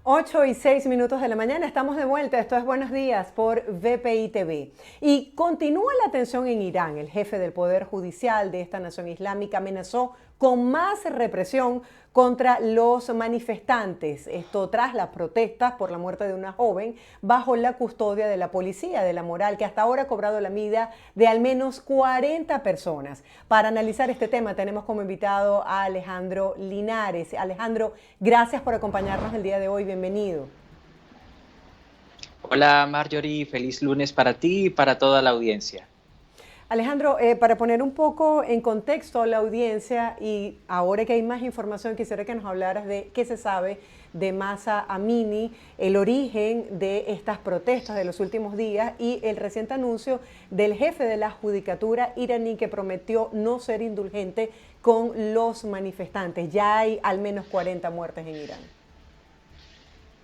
8:06 de la mañana, estamos de vuelta. Esto es Buenos Días por VPI TV. Y continúa la tensión en Irán. El jefe del Poder Judicial de esta nación islámica amenazó con más represión contra los manifestantes. Esto tras las protestas por la muerte de una joven bajo la custodia de la policía de la moral, que hasta ahora ha cobrado la vida de al menos 40 personas. Para analizar este tema tenemos como invitado a Alejandro Linares. Alejandro, gracias por acompañarnos el día de hoy. Bienvenido. Hola Marjorie, feliz lunes para ti y para toda la audiencia. Alejandro, para poner un poco en contexto a la audiencia y ahora que hay más información, quisiera que nos hablaras de qué se sabe de Mahsa Amini, el origen de estas protestas de los últimos días y el reciente anuncio del jefe de la judicatura iraní que prometió no ser indulgente con los manifestantes. Ya hay al menos 40 muertes en Irán.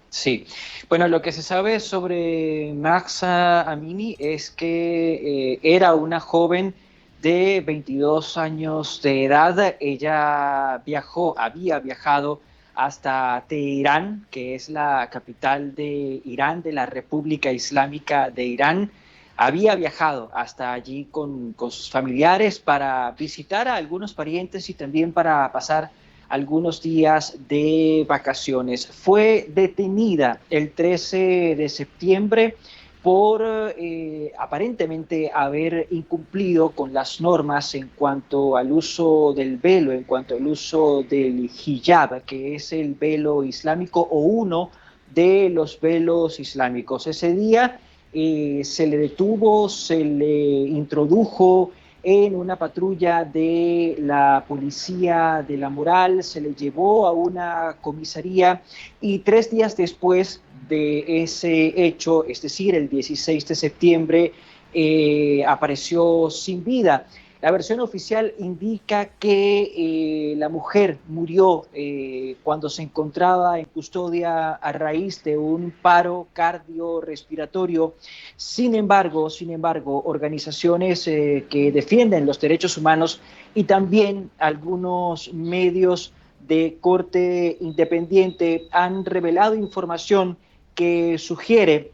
Sí, bueno, lo que se sabe sobre Mahsa Amini es que era una joven de 22 años de edad. Ella había viajado hasta Teherán, que es la capital de Irán, de la República Islámica de Irán. Había viajado hasta allí con sus familiares para visitar a algunos parientes y también para pasar algunos días de vacaciones. Fue detenida el 13 de septiembre por aparentemente haber incumplido con las normas en cuanto al uso del velo, en cuanto al uso del hijab, que es el velo islámico o uno de los velos islámicos. Ese día se le detuvo, se le introdujo en una patrulla de la policía de la moral, se le llevó a una comisaría y 3 días después de ese hecho, es decir, el 16 de septiembre, apareció sin vida. La versión oficial indica que la mujer murió cuando se encontraba en custodia a raíz de un paro cardiorrespiratorio. Sin embargo, organizaciones que defienden los derechos humanos y también algunos medios de corte independiente han revelado información que sugiere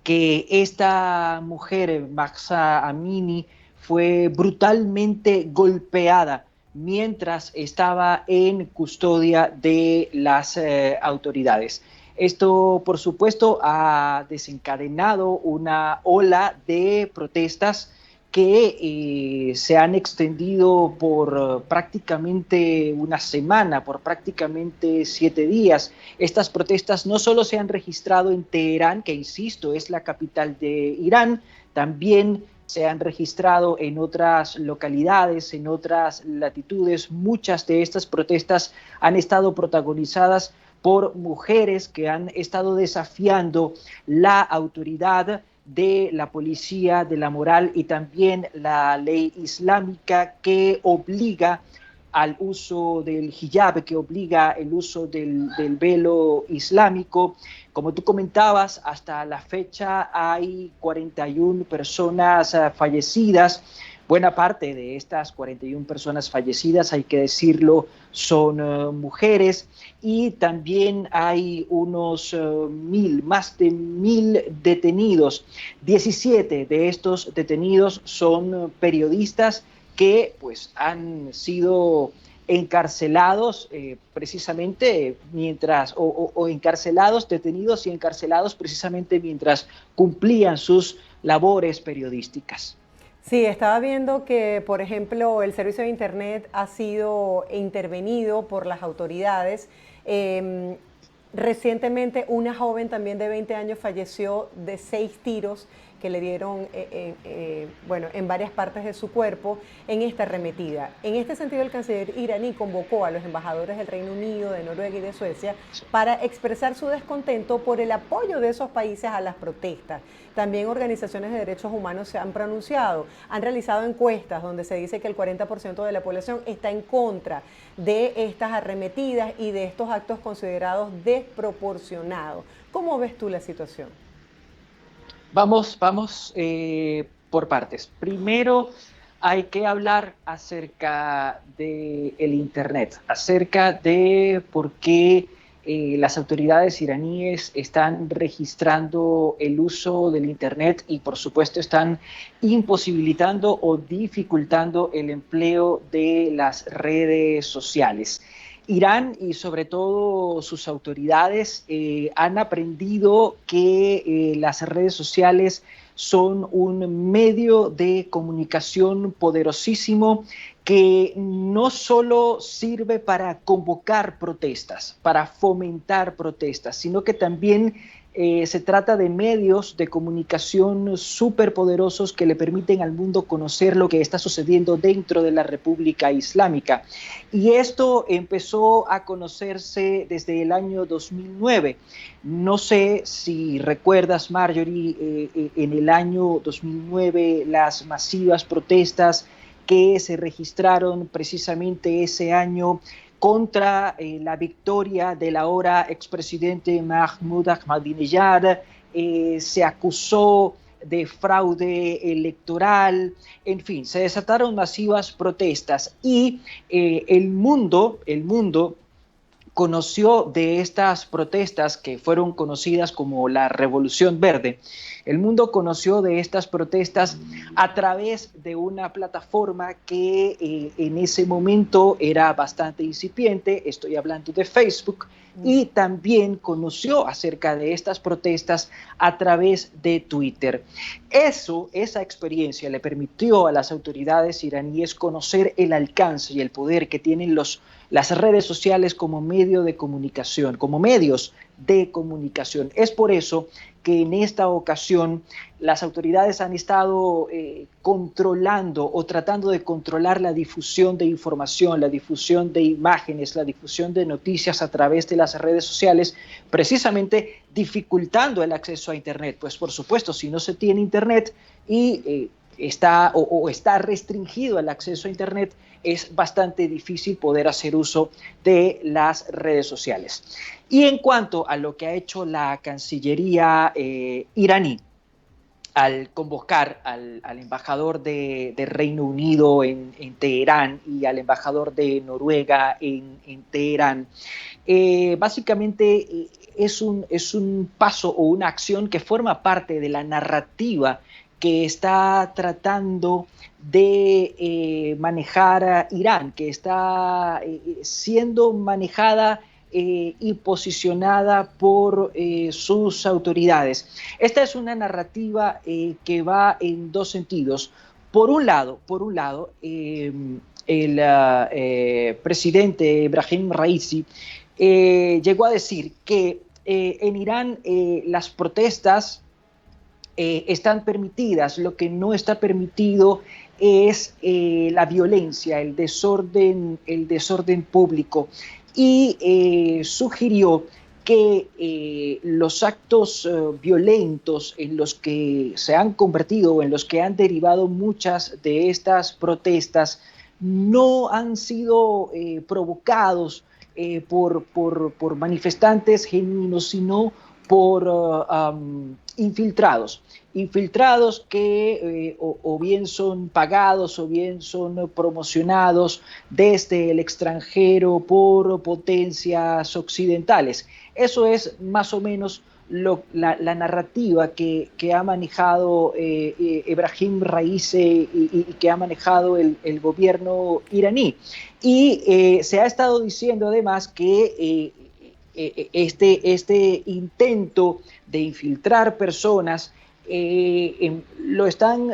que esta mujer, Mahsa Amini, fue brutalmente golpeada mientras estaba en custodia de las autoridades. Esto, por supuesto, ha desencadenado una ola de protestas que se han extendido por prácticamente una semana, por prácticamente 7 días. Estas protestas no solo se han registrado en Teherán, que insisto, es la capital de Irán, también se han registrado en otras localidades, en otras latitudes. Muchas de estas protestas han estado protagonizadas por mujeres que han estado desafiando la autoridad de la policía de la moral y también la ley islámica que obliga al uso del hijab, que obliga el uso del velo islámico. Como tú comentabas, hasta la fecha hay 41 personas fallecidas. Buena parte de estas 41 personas fallecidas, hay que decirlo, son mujeres y también hay unos más de 1.000 detenidos. 17 de estos detenidos son periodistas que pues han sido encarcelados precisamente mientras, o encarcelados, detenidos y encarcelados precisamente mientras cumplían sus labores periodísticas. Sí, estaba viendo que, por ejemplo, el servicio de Internet ha sido intervenido por las autoridades. Recientemente una joven también de 20 años falleció de 6 tiros que le dieron bueno, en varias partes de su cuerpo en esta arremetida. En este sentido, el canciller iraní convocó a los embajadores del Reino Unido, de Noruega y de Suecia para expresar su descontento por el apoyo de esos países a las protestas. También organizaciones de derechos humanos se han pronunciado, han realizado encuestas donde se dice que el 40% de la población está en contra de estas arremetidas y de estos actos considerados desproporcionados. ¿Cómo ves tú la situación? Vamos por partes. Primero, hay que hablar acerca del Internet, acerca de por qué las autoridades iraníes están registrando el uso del Internet y por supuesto están imposibilitando o dificultando el empleo de las redes sociales. Irán y sobre todo sus autoridades han aprendido que las redes sociales son un medio de comunicación poderosísimo que no solo sirve para convocar protestas, para fomentar protestas, sino que también se trata de medios de comunicación superpoderosos que le permiten al mundo conocer lo que está sucediendo dentro de la República Islámica. Y esto empezó a conocerse desde el año 2009. No sé si recuerdas, Marjorie, en el año 2009 las masivas protestas que se registraron precisamente ese año contra la victoria del ahora expresidente Mahmoud Ahmadinejad. Se acusó de fraude electoral, en fin, se desataron masivas protestas y el mundo conoció de estas protestas que fueron conocidas como la Revolución Verde. El mundo conoció de estas protestas a través de una plataforma que en ese momento era bastante incipiente, estoy hablando de Facebook, y también conoció acerca de estas protestas a través de Twitter. Esa experiencia le permitió a las autoridades iraníes conocer el alcance y el poder que tienen las redes sociales como medio de comunicación, como medios de comunicación. Es por eso que en esta ocasión las autoridades han estado controlando o tratando de controlar la difusión de información, la difusión de imágenes, la difusión de noticias a través de las redes sociales, precisamente dificultando el acceso a Internet. Pues por supuesto, si no se tiene Internet y está restringido el acceso a Internet, es bastante difícil poder hacer uso de las redes sociales. Y en cuanto a lo que ha hecho la Cancillería iraní, al convocar al embajador de Reino Unido en Teherán y al embajador de Noruega en Teherán, básicamente es un paso o una acción que forma parte de la narrativa que está tratando de manejar Irán, que está siendo manejada y posicionada por sus autoridades. Esta es una narrativa que va en dos sentidos. Por un lado, el presidente Ebrahim Raisi llegó a decir que en Irán las protestas están permitidas, lo que no está permitido es la violencia, el desorden público, y sugirió que los actos violentos en los que se han convertido o en los que han derivado muchas de estas protestas no han sido provocados por manifestantes genuinos, sino por infiltrados que o bien son pagados o bien son promocionados desde el extranjero por potencias occidentales. Eso es más o menos la narrativa que ha manejado Ebrahim Raisi y que ha manejado el gobierno iraní. Y se ha estado diciendo además que este intento de infiltrar personas lo están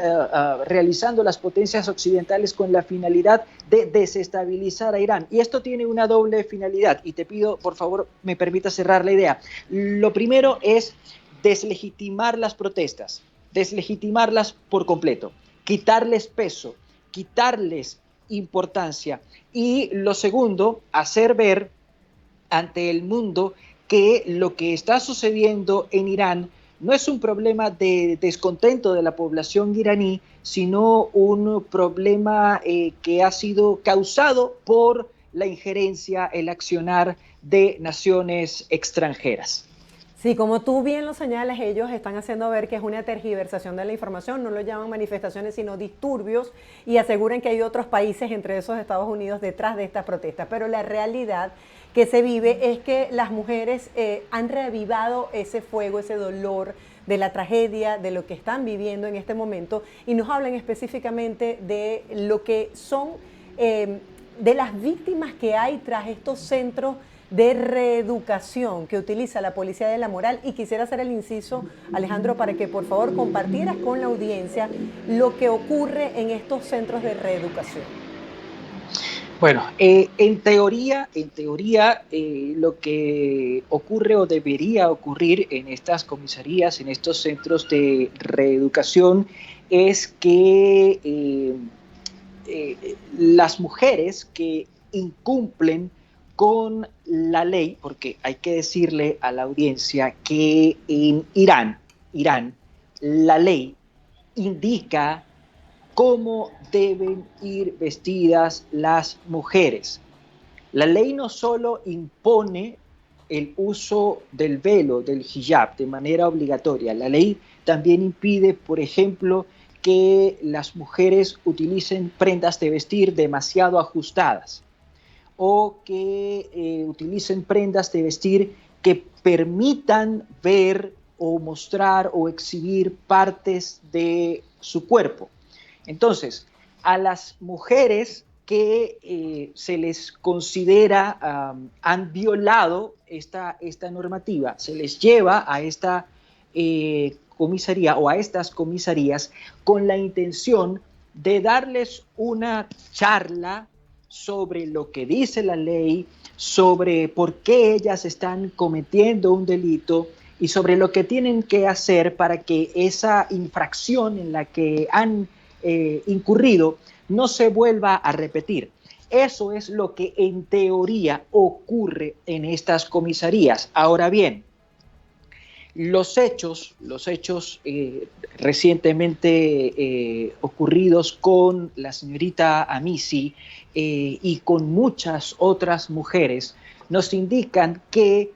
realizando las potencias occidentales con la finalidad de desestabilizar a Irán. Y esto tiene una doble finalidad, y te pido, por favor, me permita cerrar la idea. Lo primero es deslegitimar las protestas, deslegitimarlas por completo, quitarles peso, quitarles importancia. Y lo segundo, hacer ver ante el mundo que lo que está sucediendo en Irán no es un problema de descontento de la población iraní, sino un problema que ha sido causado por la injerencia, el accionar de naciones extranjeras. Sí, como tú bien lo señalas, ellos están haciendo ver que es una tergiversación de la información, no lo llaman manifestaciones sino disturbios y aseguran que hay otros países, entre esos Estados Unidos, detrás de estas protestas. Pero la realidad que se vive es que las mujeres han reavivado ese fuego, ese dolor de la tragedia, de lo que están viviendo en este momento y nos hablan específicamente de lo que son, de las víctimas que hay tras estos centros de reeducación que utiliza la Policía de la Moral. Y quisiera hacer el inciso, Alejandro, para que por favor compartieras con la audiencia lo que ocurre en estos centros de reeducación. Bueno, en teoría, lo que ocurre o debería ocurrir en estas comisarías, en estos centros de reeducación, es que las mujeres que incumplen con la ley, porque hay que decirle a la audiencia que en Irán, la ley indica cómo deben ir vestidas las mujeres. La ley no solo impone el uso del velo, del hijab, de manera obligatoria. La ley también impide, por ejemplo, que las mujeres utilicen prendas de vestir demasiado ajustadas o que utilicen prendas de vestir que permitan ver o mostrar o exhibir partes de su cuerpo. Entonces, a las mujeres que se les considera han violado esta normativa, se les lleva a esta comisaría o a estas comisarías con la intención de darles una charla sobre lo que dice la ley, sobre por qué ellas están cometiendo un delito y sobre lo que tienen que hacer para que esa infracción en la que han incurrido no se vuelva a repetir. Eso es lo que en teoría ocurre en estas comisarías. Ahora bien, los hechos recientemente ocurridos con la señorita Amissi y con muchas otras mujeres nos indican que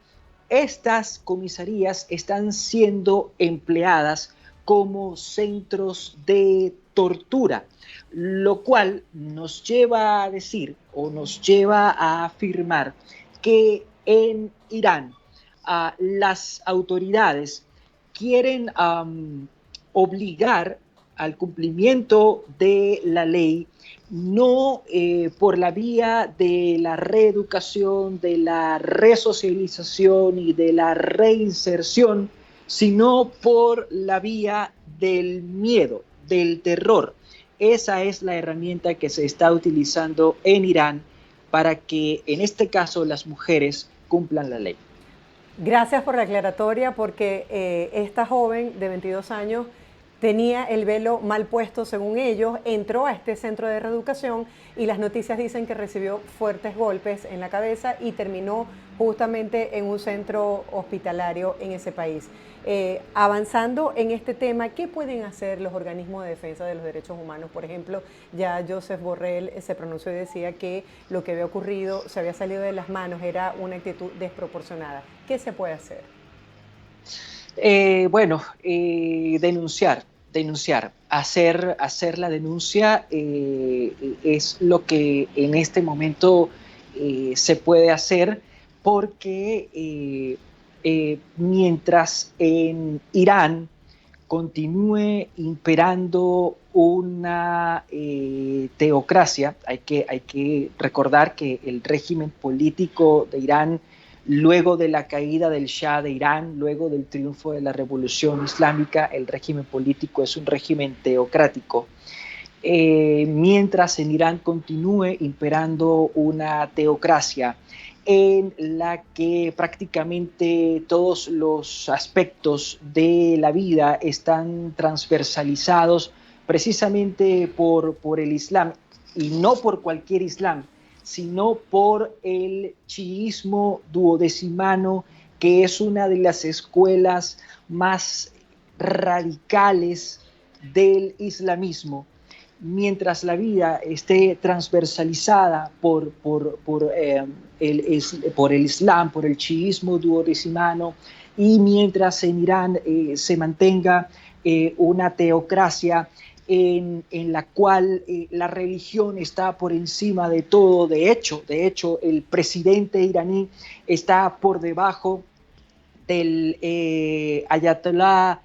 estas comisarías están siendo empleadas como centros de tortura, lo cual nos lleva a decir o nos lleva a afirmar que en Irán las autoridades quieren obligar al cumplimiento de la ley, no por la vía de la reeducación, de la resocialización y de la reinserción, sino por la vía del miedo, del terror. Esa es la herramienta que se está utilizando en Irán para que, en este caso, las mujeres cumplan la ley. Gracias por la aclaratoria, porque esta joven de 22 años tenía el velo mal puesto según ellos, entró a este centro de reeducación y las noticias dicen que recibió fuertes golpes en la cabeza y terminó justamente en un centro hospitalario en ese país. Avanzando en este tema, ¿qué pueden hacer los organismos de defensa de los derechos humanos? Por ejemplo, ya Josep Borrell se pronunció y decía que lo que había ocurrido se había salido de las manos, era una actitud desproporcionada. ¿Qué se puede hacer? Denunciar, hacer la denuncia es lo que en este momento se puede hacer, porque mientras en Irán continúe imperando una teocracia, hay que recordar que el régimen político de Irán, luego de la caída del Shah de Irán, luego del triunfo de la Revolución Islámica, el régimen político es un régimen teocrático. Mientras en Irán continúe imperando una teocracia en la que prácticamente todos los aspectos de la vida están transversalizados precisamente por el Islam, y no por cualquier Islam, sino por el chiismo duodecimano, que es una de las escuelas más radicales del islamismo. Mientras la vida esté transversalizada por el Islam, por el chiismo duodecimano, y mientras en Irán se mantenga una teocracia en la cual la religión está por encima de todo. De hecho, el presidente iraní está por debajo del Ayatollah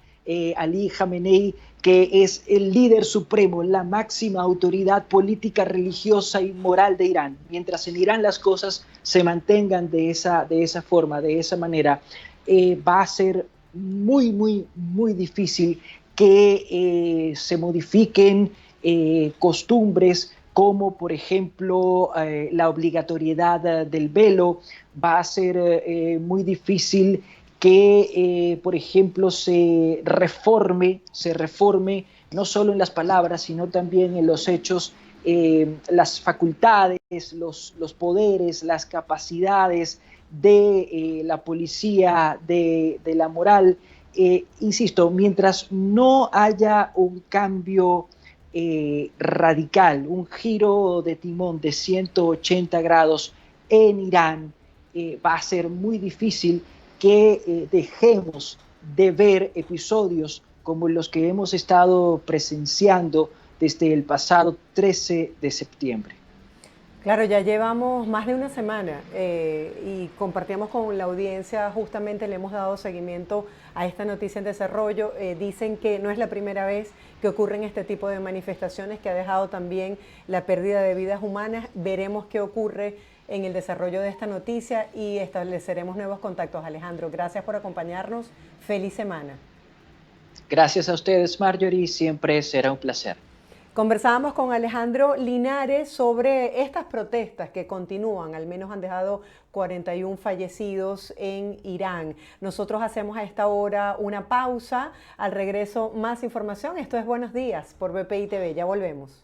Ali Khamenei, que es el líder supremo, la máxima autoridad política, religiosa y moral de Irán. Mientras en Irán las cosas se mantengan de esa forma, de esa manera, va a ser muy difícil que se modifiquen costumbres como, por ejemplo, la obligatoriedad del velo. Va a ser muy difícil que, por ejemplo, se reforme no solo en las palabras, sino también en los hechos, las facultades, los poderes, las capacidades de la policía, de la moral. Insisto, mientras no haya un cambio radical, un giro de timón de 180 grados en Irán, va a ser muy difícil que dejemos de ver episodios como los que hemos estado presenciando desde el pasado 13 de septiembre. Claro, ya llevamos más de una semana y compartíamos con la audiencia, justamente le hemos dado seguimiento a esta noticia en desarrollo. Dicen que no es la primera vez que ocurren este tipo de manifestaciones, que ha dejado también la pérdida de vidas humanas. Veremos qué ocurre en el desarrollo de esta noticia y estableceremos nuevos contactos. Alejandro, gracias por acompañarnos. Feliz semana. Gracias a ustedes, Marjorie. Siempre será un placer. Conversábamos con Alejandro Linares sobre estas protestas que continúan, al menos han dejado 41 fallecidos en Irán. Nosotros hacemos a esta hora una pausa, al regreso más información. Esto es Buenos Días por BPI TV, ya volvemos.